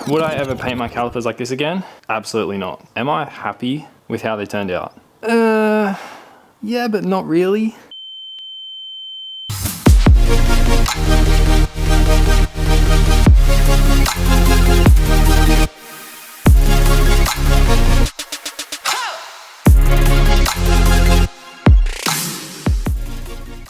Would I ever paint my calipers like this again? Absolutely not. Am I happy with how they turned out? Yeah, but not really.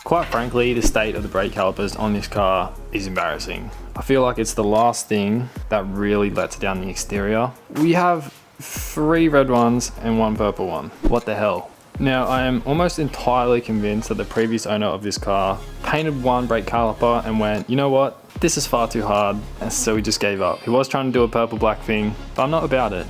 Quite frankly, the state of the brake calipers on this car is embarrassing. I feel like it's the last thing that really lets down the exterior. We have 3 red ones and 1 purple one. What the hell? Now, I am almost entirely convinced that the previous owner of this car painted one brake caliper and went, you know what? This is far too hard. And so he just gave up. He was trying to do a purple black thing, but I'm not about it.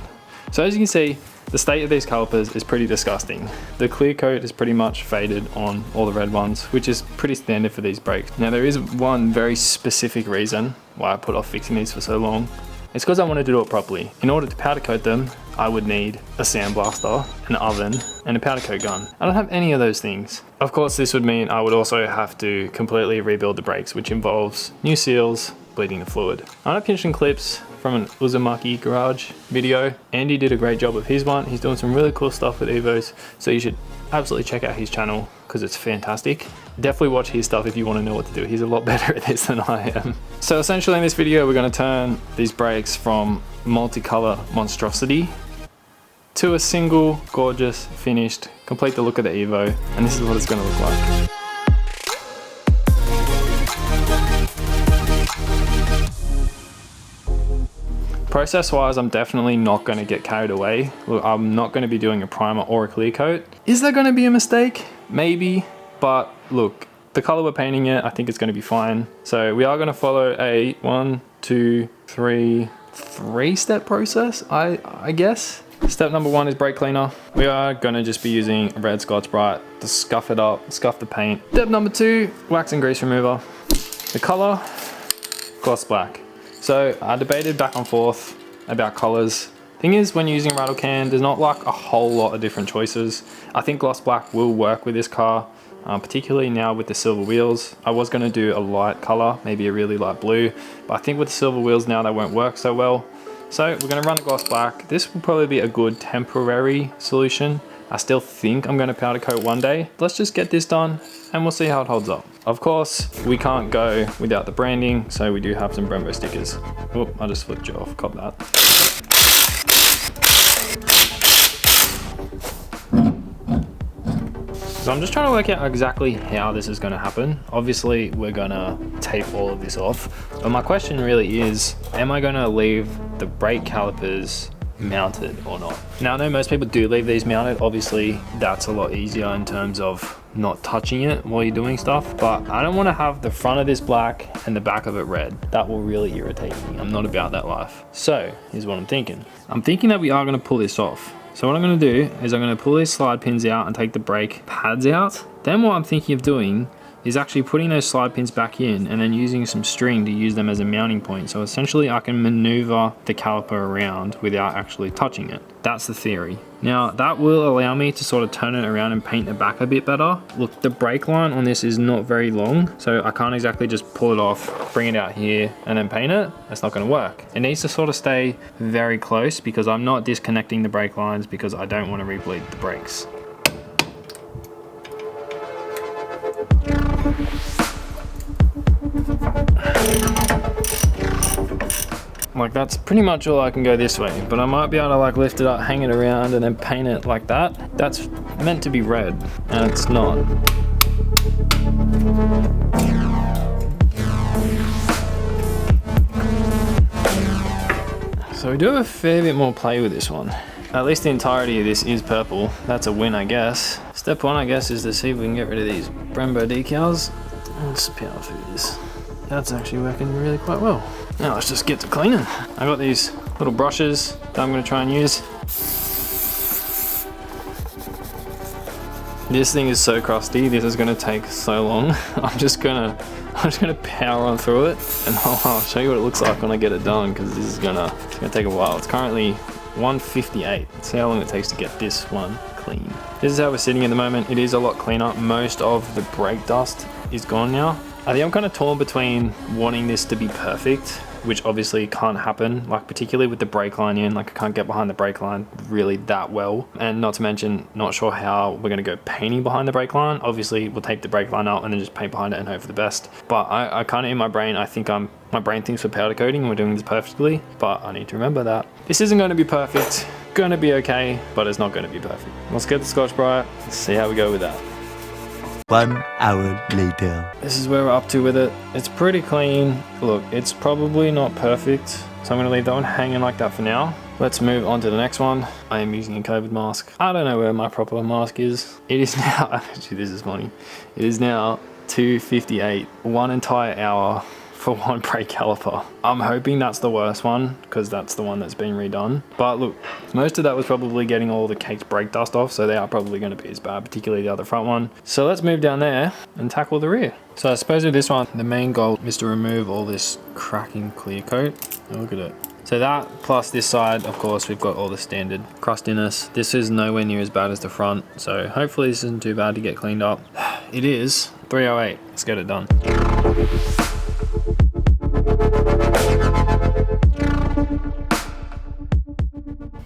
So as you can see, the state of these calipers is pretty disgusting. The clear coat is pretty much faded on all the red ones, which is pretty standard for these brakes. Now there is one very specific reason why I put off fixing these for so long. It's because I wanted to do it properly. In order to powder coat them, I would need a sandblaster, an oven, and a powder coat gun. I don't have any of those things. Of course, this would mean I would also have to completely rebuild the brakes, which involves new seals, bleeding the fluid. I'm gonna pinch some clips from an Uzumaki Garage video. Andy did a great job of his one. He's doing some really cool stuff with Evos, so you should absolutely check out his channel because it's fantastic. Definitely watch his stuff if you want to know what to do. He's a lot better at this than I am. So essentially in this video, we're going to turn these brakes from multicolor monstrosity to a single gorgeous finished, complete the look of the Evo, and this is what it's going to look like. Process wise, I'm definitely not going to get carried away. Look, I'm not going to be doing a primer or a clear coat. Is that going to be a mistake? Maybe, but look, the color we're painting it, I think it's going to be fine. So we are going to follow a 1, 2, 3 step process, I guess. Step number 1 is brake cleaner. We are going to just be using red Scotch-Brite to scuff it up, scuff the paint. Step number 2, wax and grease remover. The color, gloss black. So I debated back and forth about colors. Thing is, when using rattle can, there's not like a whole lot of different choices. I think gloss black will work with this car, particularly now with the silver wheels. I was gonna do a light color, maybe a really light blue, but I think with the silver wheels now, they won't work so well. So we're gonna run the gloss black. This will probably be a good temporary solution. I still think I'm gonna powder coat one day. Let's just get this done and we'll see how it holds up. Of course, we can't go without the branding, so we do have some Brembos stickers. Oh, I just flipped you off, cop that. So I'm just trying to work out exactly how this is gonna happen. Obviously, we're gonna tape all of this off, but my question really is, am I gonna leave the brake calipers mounted or not? Now, I know most people do leave these mounted. Obviously, that's a lot easier in terms of not touching it while you're doing stuff, but I don't want to have the front of this black and the back of it red. That will really irritate me. I'm not about that life. So here's what I'm thinking. I'm thinking that we are going to pull this off. So what I'm going to do is I'm going to pull these slide pins out and take the brake pads out. Then what I'm thinking of doing is actually putting those slide pins back in and then using some string to use them as a mounting point. So essentially I can maneuver the caliper around without actually touching it. That's the theory. Now that will allow me to sort of turn it around and paint the back a bit better. Look, the brake line on this is not very long, so I can't exactly just pull it off, bring it out here and then paint it. That's not gonna work. It needs to sort of stay very close because I'm not disconnecting the brake lines because I don't want to rebleed the brakes. Like, that's pretty much all I can go this way, but I might be able to like lift it up, hang it around and then paint it like that. That's meant to be red and it's not. So we do have a fair bit more play with this one. At least the entirety of this is purple. That's a win, I guess. Step 1, I guess, is to see if we can get rid of these Brembo decals. Let's power through this. That's actually working really quite well. Now let's just get to cleaning. I got these little brushes that I'm gonna try and use. This thing is so crusty, this is gonna take so long. I'm just gonna power on through it and I'll show you what it looks like when I get it done, because this is gonna take a while. It's currently 1:58. Let's see how long it takes to get this one clean. This is how we're sitting at the moment. It is a lot cleaner. Most of the brake dust is gone now. I think I'm kind of torn between wanting this to be perfect, which obviously can't happen, like particularly with the brake line in, like I can't get behind the brake line really that well. And not to mention, not sure how we're gonna go painting behind the brake line. Obviously we'll tape the brake line up and then just paint behind it and hope for the best. But I kind of in my brain, I think my brain thinks we're powder coating and we're doing this perfectly, but I need to remember that. This isn't gonna be perfect, gonna be okay, but it's not gonna be perfect. Let's get the Scotch-Brite, let's see how we go with that. 1 hour later. This is where we're up to with it. It's pretty clean. Look, it's probably not perfect, so I'm gonna leave that one hanging like that for now. Let's move on to the next one. I am using a COVID mask. I don't know where my proper mask is. It is now, actually this is funny. It is now 2:58, 1 entire hour for one brake caliper. I'm hoping that's the worst one because that's the one that's been redone. But look, most of that was probably getting all the caked brake dust off, so they are probably going to be as bad, particularly the other front one. So let's move down there and tackle the rear. So I suppose with this one, the main goal is to remove all this cracking clear coat. Oh, look at it. So that plus this side, of course, we've got all the standard crustiness. This is nowhere near as bad as the front, so hopefully this isn't too bad to get cleaned up. It is 3:08. Let's get it done.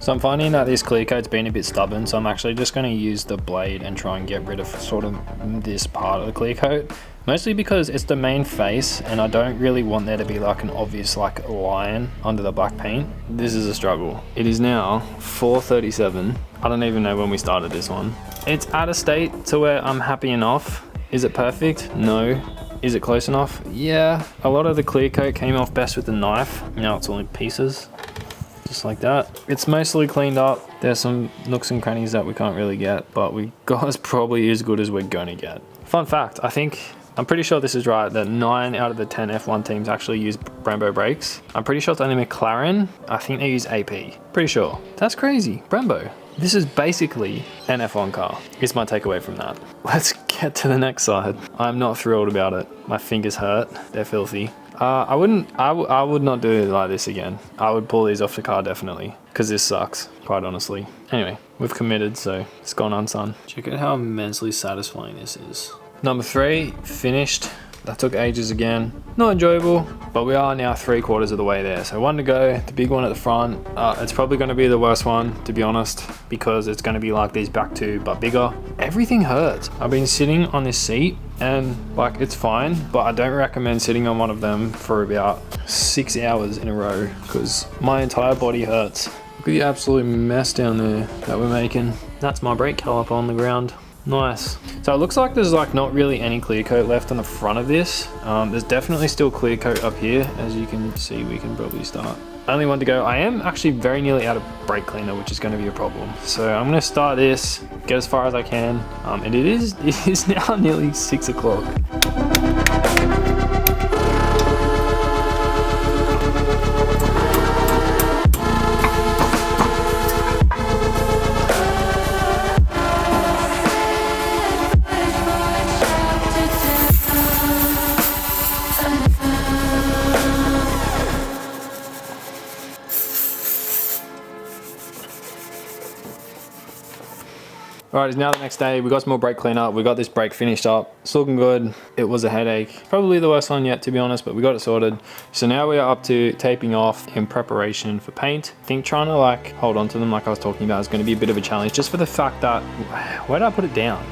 So I'm finding that this clear coat's been a bit stubborn, so I'm actually just going to use the blade and try and get rid of sort of this part of the clear coat. Mostly because it's the main face and I don't really want there to be like an obvious like line under the black paint. This is a struggle. It is now 4:37. I don't even know when we started this one. It's at a state to where I'm happy enough. Is it perfect? No. Is it close enough? Yeah. A lot of the clear coat came off best with the knife. Now it's all in pieces. Just like that. It's mostly cleaned up. There's some nooks and crannies that we can't really get, but we got as probably as good as we're gonna get. Fun fact, I'm pretty sure this is right, that 9 out of the 10 F1 teams actually use Brembo brakes. I'm pretty sure it's only McLaren. I think they use AP. Pretty sure. That's crazy. Brembo. This is basically an F1 car, is my takeaway from that. Let's get to the next side. I'm not thrilled about it. My fingers hurt. They're filthy. I would not do it like this again. I would pull these off the car definitely, because this sucks, quite honestly. Anyway, we've committed, so it's gone unsung. Check out how immensely satisfying this is. Number 3, finished. That took ages again. Not enjoyable, but we are now 3/4 of the way there. So 1 to go, the big one at the front. It's probably gonna be the worst one, to be honest, because it's gonna be like these back two, but bigger. Everything hurts. I've been sitting on this seat and like it's fine, but I don't recommend sitting on one of them for about 6 hours in a row because my entire body hurts. Look at the absolute mess down there that we're making. That's my brake caliper on the ground. Nice. So it looks like there's like not really any clear coat left on the front of this. There's definitely still clear coat up here. As you can see, we can probably start. Only 1 to go. I am actually very nearly out of brake cleaner, which is going to be a problem. So I'm going to start this, get as far as I can. And it is now nearly 6 o'clock. All right, it's now the next day. We got some more brake cleanup. We got this brake finished up. It's looking good. It was a headache. Probably the worst one yet, to be honest, but we got it sorted. So now we are up to taping off in preparation for paint. I think trying to like hold on to them like I was talking about is going to be a bit of a challenge just for the fact that, where did I put it down?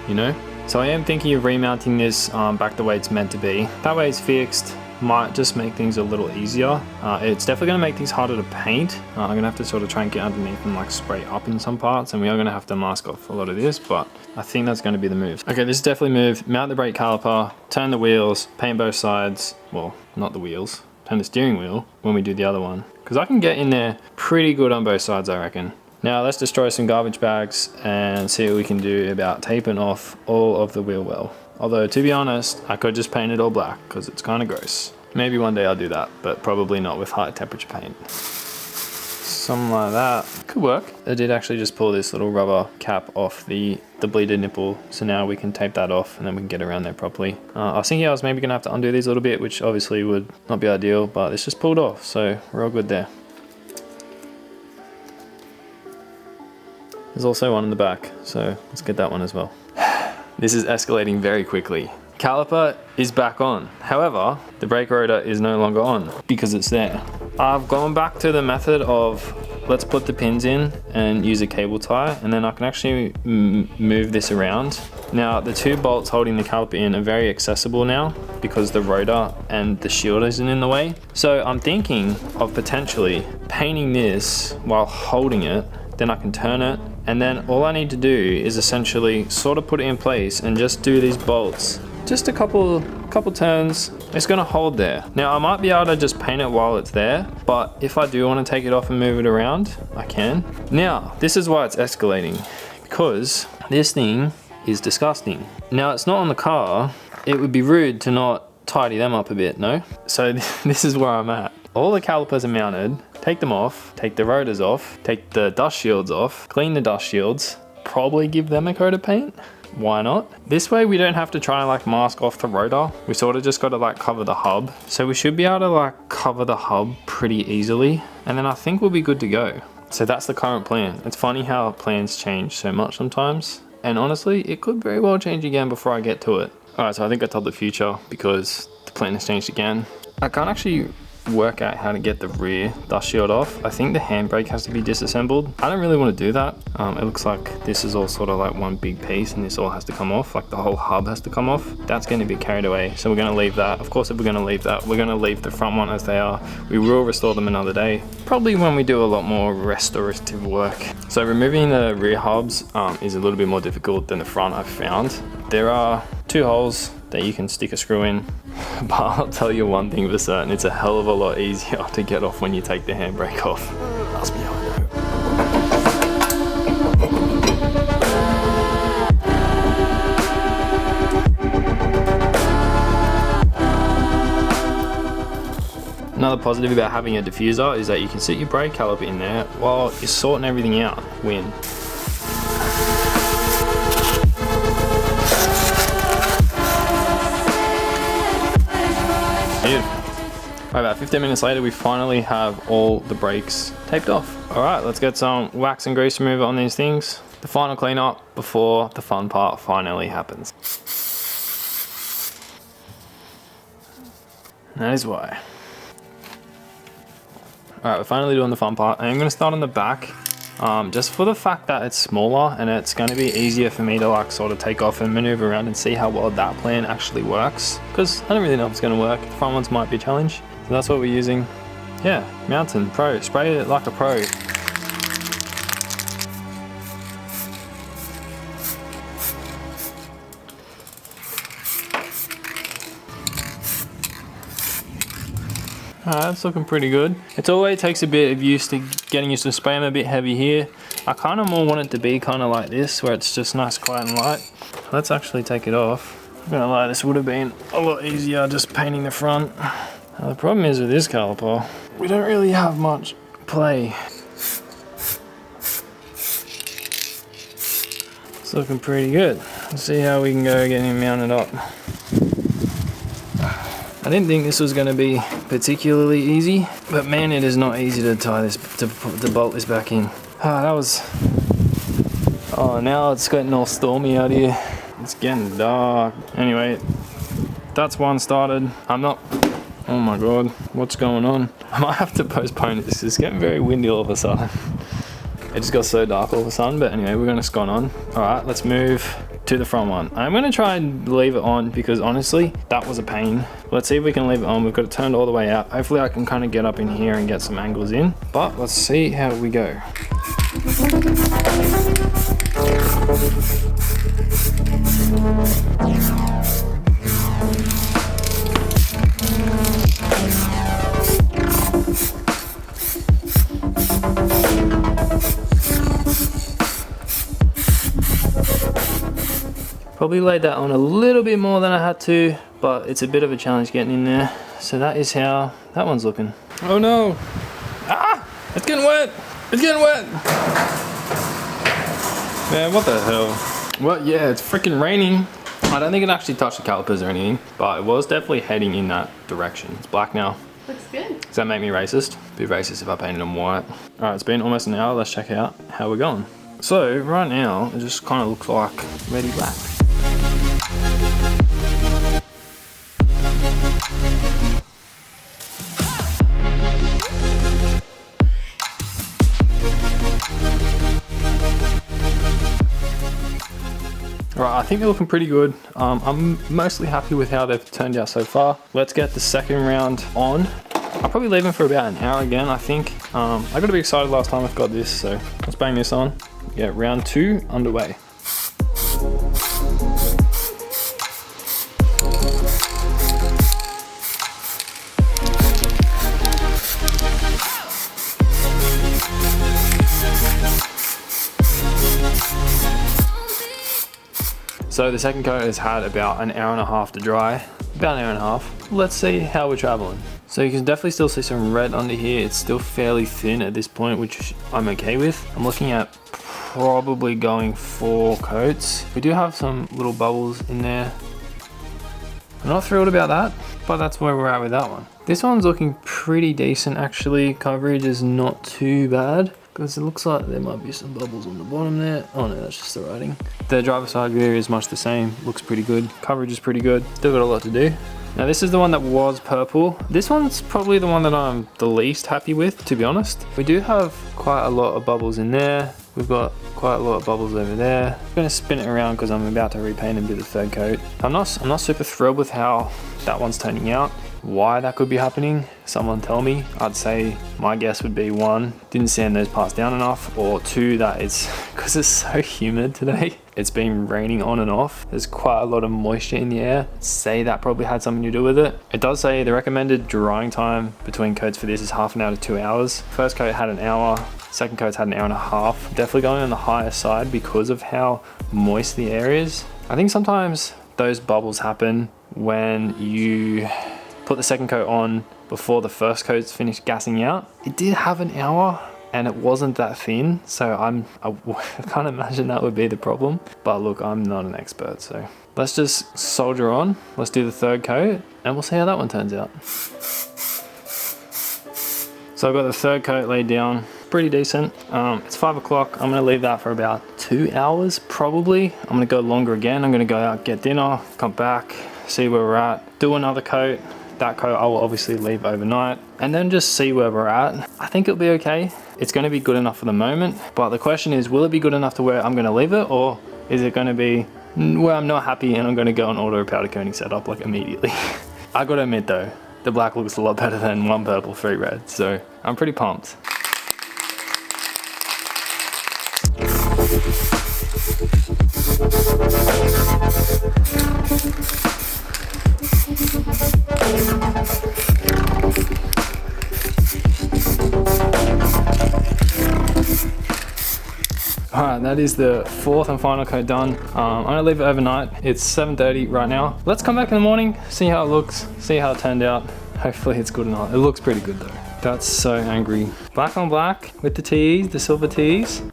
You know? So I am thinking of remounting this back the way it's meant to be. That way it's fixed. Might just make things a little easier. It's definitely going to make things harder to paint. I'm going to have to sort of try and get underneath and like spray up in some parts, and we are going to have to mask off a lot of this, but I think that's going to be the move. Okay, this is definitely move. Mount the brake caliper, turn the wheels, paint both sides. Well, not the wheels. Turn the steering wheel when we do the other one, because I can get in there pretty good on both sides, I reckon. Now let's destroy some garbage bags and see what we can do about taping off all of the wheel well. Although, to be honest, I could just paint it all black because it's kind of gross. Maybe one day I'll do that, but probably not with high temperature paint. Something like that. Could work. I did actually just pull this little rubber cap off the bleeded nipple, so now we can tape that off and then we can get around there properly. I was thinking I was maybe going to have to undo these a little bit, which obviously would not be ideal, but it's just pulled off, so we're all good there. There's also one in the back, so let's get that one as well. This is escalating very quickly. Caliper is back on. However, the brake rotor is no longer on because it's there. I've gone back to the method of let's put the pins in and use a cable tie, and then I can actually move this around. Now, the 2 bolts holding the caliper in are very accessible now because the rotor and the shield isn't in the way. So I'm thinking of potentially painting this while holding it, then I can turn it, and then all I need to do is essentially sort of put it in place and just do these bolts. Just a couple turns, it's gonna hold there. Now I might be able to just paint it while it's there, but if I do want to take it off and move it around, I can. Now, this is why it's escalating, because this thing is disgusting. Now it's not on the car, it would be rude to not tidy them up a bit, no? So this is where I'm at. All the calipers are mounted, take them off, take the rotors off, take the dust shields off, clean the dust shields, probably give them a coat of paint. Why not? This way we don't have to try and like mask off the rotor. We sort of just got to like cover the hub. So we should be able to like cover the hub pretty easily. And then I think we'll be good to go. So that's the current plan. It's funny how plans change so much sometimes. And honestly, it could very well change again before I get to it. All right, so I think I told the future because the plan has changed again. I can't actually work out how to get the rear dust shield off. I think the handbrake has to be disassembled. I don't really want to do that. It looks like this is all sort of like one big piece and this all has to come off, like the whole hub has to come off. That's going to be carried away, so we're going to leave that. Of course, if we're going to leave that, we're going to leave the front one as they are. We will restore them another day, probably when we do a lot more restorative work. So removing the rear hubs is a little bit more difficult than the front, I've found. There are 2 holes that you can stick a screw in, but I'll tell you one thing for certain, it's a hell of a lot easier to get off when you take the handbrake off. Ask me how I know. Another positive about having a diffuser is that you can sit your brake caliper in there while you're sorting everything out. Win. Right, about 15 minutes later, we finally have all the brakes taped off. All right, let's get some wax and grease remover on these things. The final cleanup before the fun part finally happens. That is why. All right, we're finally doing the fun part. I'm gonna start on the back, just for the fact that it's smaller and it's gonna be easier for me to like sort of take off and maneuver around and see how well that plan actually works. Because I don't really know if it's gonna work. The front ones might be a challenge. So that's what we're using. Yeah, Mountain Pro, spray it like a pro. That's looking pretty good. It always takes a bit of getting used to spraying a bit heavy here. I kind of more want it to be kind of like this, where it's just nice, quiet and light. Let's actually take it off. I'm gonna lie, this would have been a lot easier just painting the front. Now, the problem is with this caliper, we don't really have much play. It's looking pretty good. Let's see how we can go getting him mounted up. I didn't think this was going to be particularly easy, but man, it is not easy to tie this, to bolt this back in. Oh, now it's getting all stormy out here. It's getting dark. Anyway, that's one started. Oh my god, what's going on? I might have to postpone this. It's getting very windy all of a sudden. It just got so dark all of a sudden, but anyway, we're gonna scone on. All right, let's move to the front one. I'm gonna try and leave it on because honestly, that was a pain. Let's see if we can leave it on. We've got it turned all the way out. Hopefully I can kind of get up in here and get some angles in, but let's see how we go. Probably laid that on a little bit more than I had to, but it's a bit of a challenge getting in there. So that is how that one's looking. Oh no! Ah! It's getting wet! It's getting wet! Man, what the hell? Well, yeah, it's freaking raining. I don't think it actually touched the calipers or anything, but it was definitely heading in that direction. It's black now. Looks good. Does that make me racist? Be racist if I painted them white. All right, it's been almost an hour. Let's check out how we're going. So right now, it just kind of looks like Reddy black. Right, I think they're looking pretty good. I'm mostly happy with how they've turned out so far. Let's get the second round on. I'll probably leave them for about an hour again, I think. I got to be excited last time I've got this, so let's bang this on. Yeah, round 2 underway. So the second coat has had about an hour and a half to dry, about an hour and a half. Let's see how we're traveling. So you can definitely still see some red under here. It's still fairly thin at this point, which I'm okay with. I'm looking at probably going 4 coats. We do have some little bubbles in there. I'm not thrilled about that, but that's where we're at with that one. This one's looking pretty decent actually. Coverage is not too bad, because it looks like there might be some bubbles on the bottom there. Oh no, that's just the writing. The driver's side rear is much the same, looks pretty good. Coverage is pretty good, still got a lot to do. Now this is the one that was purple. This one's probably the one that I'm the least happy with, to be honest. We do have quite a lot of bubbles in there. We've got quite a lot of bubbles over there. I'm gonna spin it around because I'm about to repaint and do the third coat. I'm not super thrilled with how that one's turning out. Why that could be happening, someone tell me. I'd say my guess would be 1, didn't sand those parts down enough, or 2, that it's because it's so humid today. It's been raining on and off. There's quite a lot of moisture in the air. Say that probably had something to do with it. It does say the recommended drying time between coats for this is half an hour to 2 hours. First coat had an hour, second coat's had an hour and a half. Definitely going on the higher side because of how moist the air is. I think sometimes those bubbles happen when you put the second coat on before the first coat's finished gassing out. It did have an hour and it wasn't that thin, so I can't imagine that would be the problem. But look, I'm not an expert, so let's just soldier on. Let's do the third coat and we'll see how that one turns out. So I've got the third coat laid down, pretty decent. It's 5 o'clock. I'm gonna leave that for about 2 hours probably. I'm gonna go longer again. I'm gonna go out, get dinner, come back, see where we're at, do another coat. That coat I will obviously leave overnight and then just see where we're at. I think it'll be okay. It's going to be good enough for the moment, but the question is, will it be good enough to where I'm going to leave it, or is it going to be where I'm not happy and I'm going to go and order a powder coating setup like immediately? I got to admit though, the black looks a lot better than 1 purple, 3 red, so I'm pretty pumped. Alright, that is the 4th and final coat done. I'm gonna leave it overnight. It's 7:30 right now. Let's come back in the morning, see how it looks, see how it turned out. Hopefully it's good enough. It looks pretty good though. That's so angry. Black on black with the tees, the silver tees.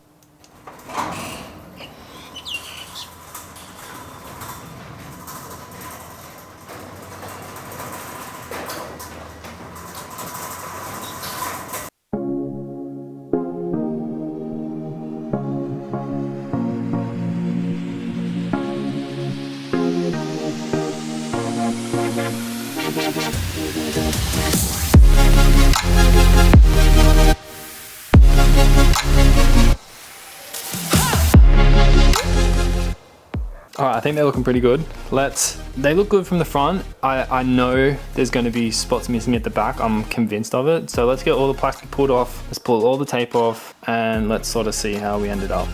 Alright, I think they're looking pretty good. They look good from the front. I know there's going to be spots missing at the back. I'm convinced of it. So let's get all the plastic pulled off. Let's pull all the tape off and let's sort of see how we ended up.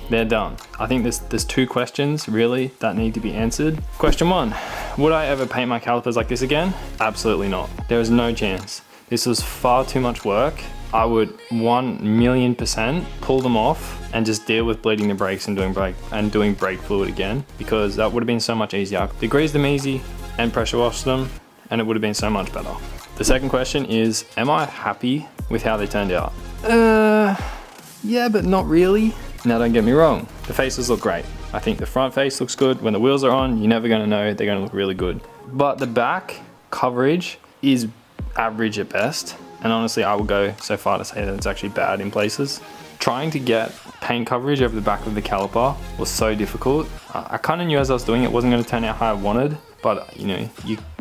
They're done. I think there's 2 questions really that need to be answered. Question 1, would I ever paint my calipers like this again? Absolutely not. There is no chance. This was far too much work. I would 1,000,000% pull them off and just deal with bleeding the brakes and doing brake fluid again, because that would have been so much easier. Degrease them easy and pressure wash them and it would have been so much better. The second question is, am I happy with how they turned out? Yeah, but not really. Now don't get me wrong, the faces look great. I think the front face looks good. When the wheels are on, you're never gonna know, they're gonna look really good. But the back coverage is average at best. And honestly, I would go so far to say that it's actually bad in places. Trying to get paint coverage over the back of the caliper was so difficult. I kind of knew as I was doing it wasn't gonna turn out how I wanted, but you know,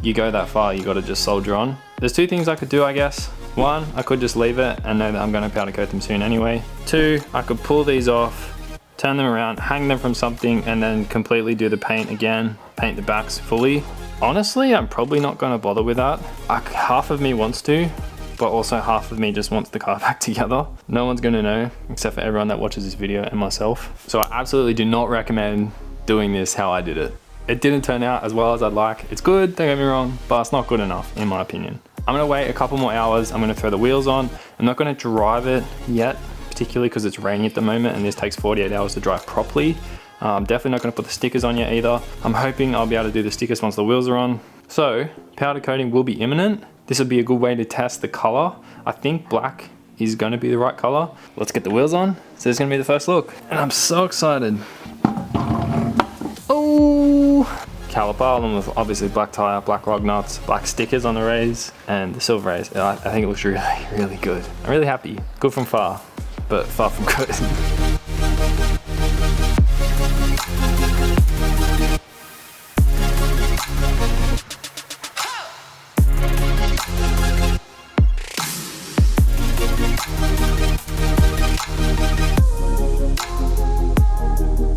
you go that far, you gotta just soldier on. There's two things I could do, I guess. One, I could just leave it and know that I'm gonna powder coat them soon anyway. Two, I could pull these off, turn them around, hang them from something, and then completely do the paint again, paint the backs fully. Honestly, I'm probably not gonna bother with that. Half of me wants to, but also half of me just wants the car back together. No one's gonna know, except for everyone that watches this video and myself. So I absolutely do not recommend doing this how I did it. It didn't turn out as well as I'd like. It's good, don't get me wrong, but it's not good enough in my opinion. I'm gonna wait a couple more hours. I'm gonna throw the wheels on. I'm not gonna drive it yet, particularly because it's raining at the moment and this takes 48 hours to dry properly. I'm definitely not gonna put the stickers on yet either. I'm hoping I'll be able to do the stickers once the wheels are on. So powder coating will be imminent. This would be a good way to test the color. I think black is gonna be the right color. Let's get the wheels on. So this is gonna be the first look. And I'm so excited. Oh! Caliper, along with obviously black tire, black lug nuts, black stickers on the rays, and the silver rays. I think it looks really, really good. I'm really happy. Good from far, but far from good.